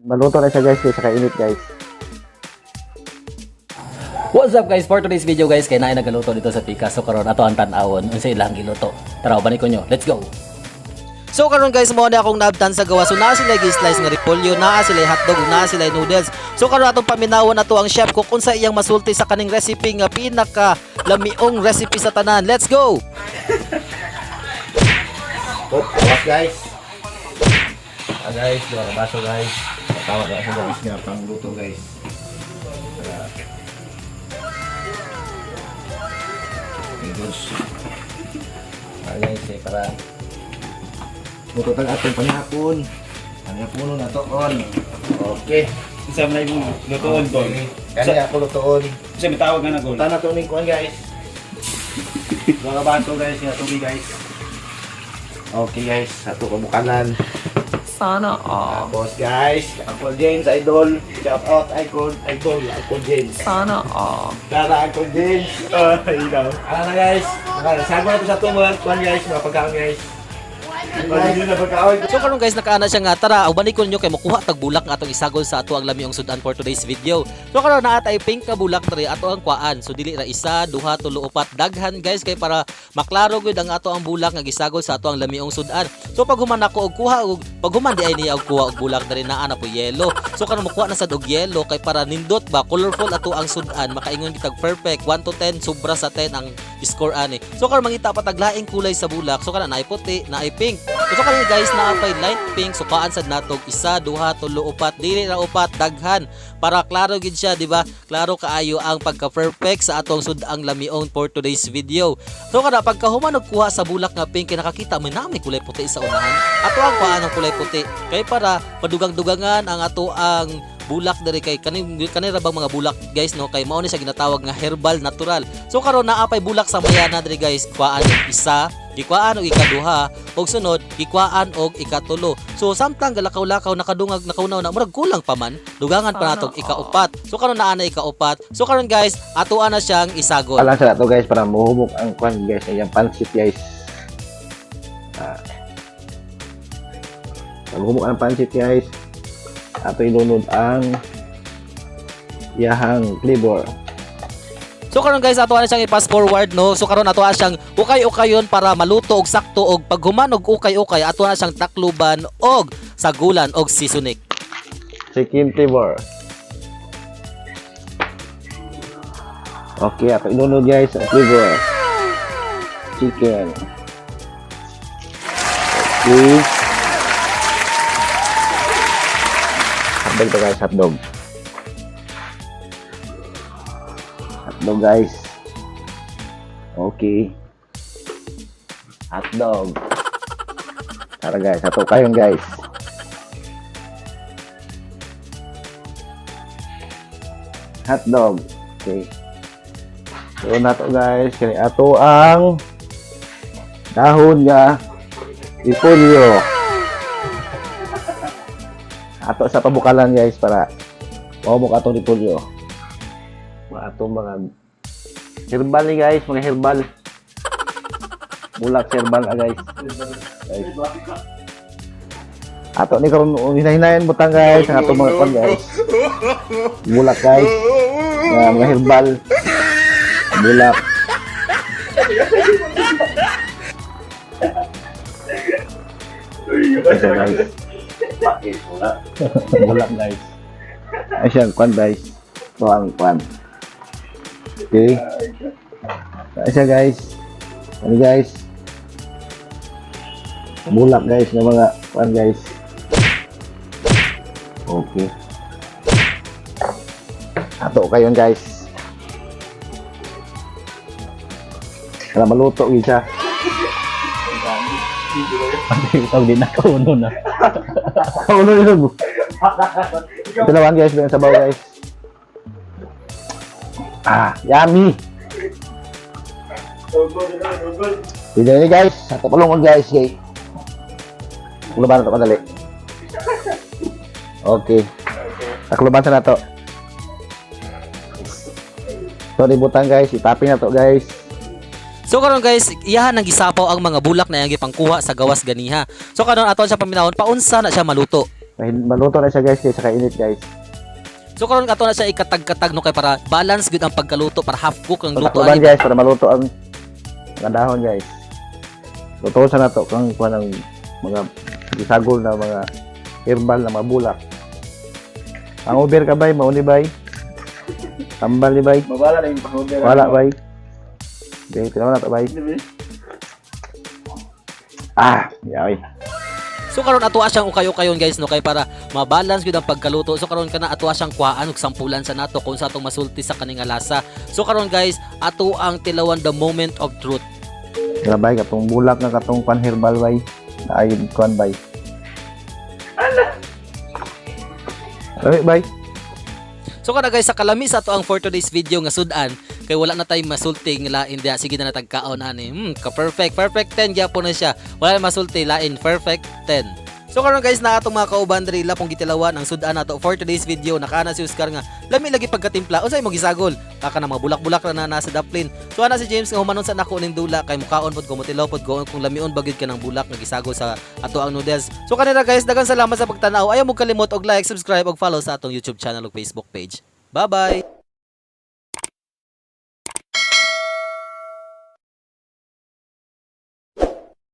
Maluto na siya guys, kaya saka init guys. What's up guys, for today's video guys, kay naay nagaluto dito sa Picasso karon ato ang tan-awon unsa ilang giluto. Tara uban ko nyo, let's go. So karon guys, mo na akong nabtan sa gawa. So naa sila gi-slice nga repolyo, naa sila hotdog, naa sila noodles. So karon atong paminawon ato ang chef kung unsa iyang masulti sa kaning recipe nga pinaka lamiong recipe sa tanan. Let's go. Tawas guys. Guys, dua baso guys. Tawag na siya guys nga pang luto guys. Guys, guys, para luto tag atong panghapon. Panghapon na to on. Okay. Isa man yung lutoon tol. Kani ako lutoon. Isa may tawag nga na gol. Tana to ning kuan guys. Mga baso guys, nga tubig guys. Okay guys, ato kabukanan. Sana all. Tapos guys, Uncle James Idol. Shout out Idol, Uncle James. Sana all. Tara Uncle James. Ilaw. Ano na guys? Sago na to sa tuman. Kuan guys, mga pagkaon guys. Guys, yun na pagkaon. So karon guys, nakaana siya nga, tara ubanikon nyo kay makuha tag bulak nga atong isagol sa ato ang lamiong sudan for today's video. So karon naa tay pink ka bulak diri ato ang kuan. So dili ra isa, duha, tulo, upat, daghan guys kay para maklaro gud ang ato ang bulak nga gisagol sa ato ang lamiong sudan. So pag human ako og kuha og pag human di ay niya og kuha og bulak diri naa na po yellow. So karon makuha na sad og yellow kay para nindot ba colorful ato ang sudan, makaingon kitag perfect 1 to 10 sobra sa 10 ang score ani. So karon mangita pa tag laing kulay sa bulak. So kana naay puti, naay pink. So karon guys, naapay light pink, so paan sad natog isa, duha, tulo, upat, dili ra upat, daghan para klaro gid siya, di ba? Klaro kaayo ang pagka-perfect sa atong sudang lamiong for today's video. So kada pagkahuman og kuha sa bulak nga pink, kay nakakita may namay kulay puti sa unahan. Ato ang paan ang kulay puti kay para madugang-dugangan ang ato ang bulak diri kay kanira bang mga bulak guys no, kay mao ni sa ginatawag nga herbal natural. So karon naapay bulak sa mayana diri guys, kuhaan og isa, gikwaan og ikaduha, og sunod gikwaan og ikatulo. So samtang galakaw-lakaw nakadungag nakaunaw na murag kulang pa man, dugangan pa natog ikaupat. So karon naa na ikaupat. So karon guys, atuan na siyang isagol. Alam sa to guys para muhumok ang kuan guys, yung pansit guys. Pag-humok ang pansit guys, ato ilunod ang yahang flavor. So karon guys, ato na siyang i-pass forward no. So karon ato na siyang ukay-ukayon para maluto og sakto, og paghuman og ukay-ukay ato na siyang takluban og sagulan og seasoning. Chicken flavor. Okay, ato ilunod guys ang flavor. Chicken. Okay. Hotdog to guys, hotdog. Hotdog guys. Okay. Hotdog. Tara guys, ato kayon guys. Hotdog. Okay. So na to guys, kani ato ang dahon nga repolyo. Ato sa pabukalan guys para maumok atong repolyo. Atong mga herbal ni guys, mga herbal. Bulak herbal guys. Ato ni karon hinahinayan butang guys, ang atong mga kon guys. Bulak guys. Mga herbal. Bulak. Guys. Bulak guys. Ay siya kwan guys. Ito ang kwan. Okay. Ay siya guys. Ano guys? Bulak guys ng mga kwan guys. Okay. Ato kayon guys. Para maluto gid siya. Ikaw din na kauno na. Kauno yun. Ito naman guys, yung sabaw guys. Yummy. Video ini guys, satu pelungan guys. Takluban ito kadali. Okay. Takluban sa nato. So ributan guys, itapin na to guys. So karon guys, iyahan nang gisapaw ang mga bulak na yang gipangkuha sa gawas ganiha. So karon aton sa paminawon paunsa na siya maluto. Maluto na siya guys kaysa kainit guys. So karon ato na siya ikatag-katag no kay para balance gud ang pagkaluto para half cook ang luto Takloban ani. guys para maluto ang dahon guys. Lutuon sa nato kang kuha ng mga isagol na mga herbal na mabulak. Ang over ka bay, mauni bay. Tambal ni bay. Mabala na yung powder. Wala bay. Okay, tinawa na to bay. Ah, yawi. So karon ato siyang ukayo-kayon guys no kay para ma-balance gud ang pagkaluto. So karon kana ato siyang kuhaan og sampulan sa nato kung sa atong masulti sa kaning nga lasa. So karon guys, ato ang tilawan the moment of truth. Nga bay, katong bulak nga katong pan herbal bay. Naayod kuan bay. Ala. Bay. So kana guys, sa kalami sa ato ang for today's video nga sudan kay wala na tay masulti nga lain dia sige na natagkaon ani. Perfect 10 gyapon na siya. Wala na masulti lain, perfect 10. So karon guys na atong mga kauban diri lapong gitilawan ang sudan nato for today's video. Nakaana si Oscar nga lami lagi pagkatimpla. Unsay mo gisagol? Kaka na mga bulak-bulak na nasa daplin. So ana si James nga humanon sa nako ning dula kay mukaon pod ko motilaw pod ko kung lamion bagid ka ng bulak nga gisagol sa ato ang noodles. So kanira guys, daghang salamat sa pagtanaw. Ayaw mo kalimot og like, subscribe og follow sa atong YouTube channel ug Facebook page. Bye-bye.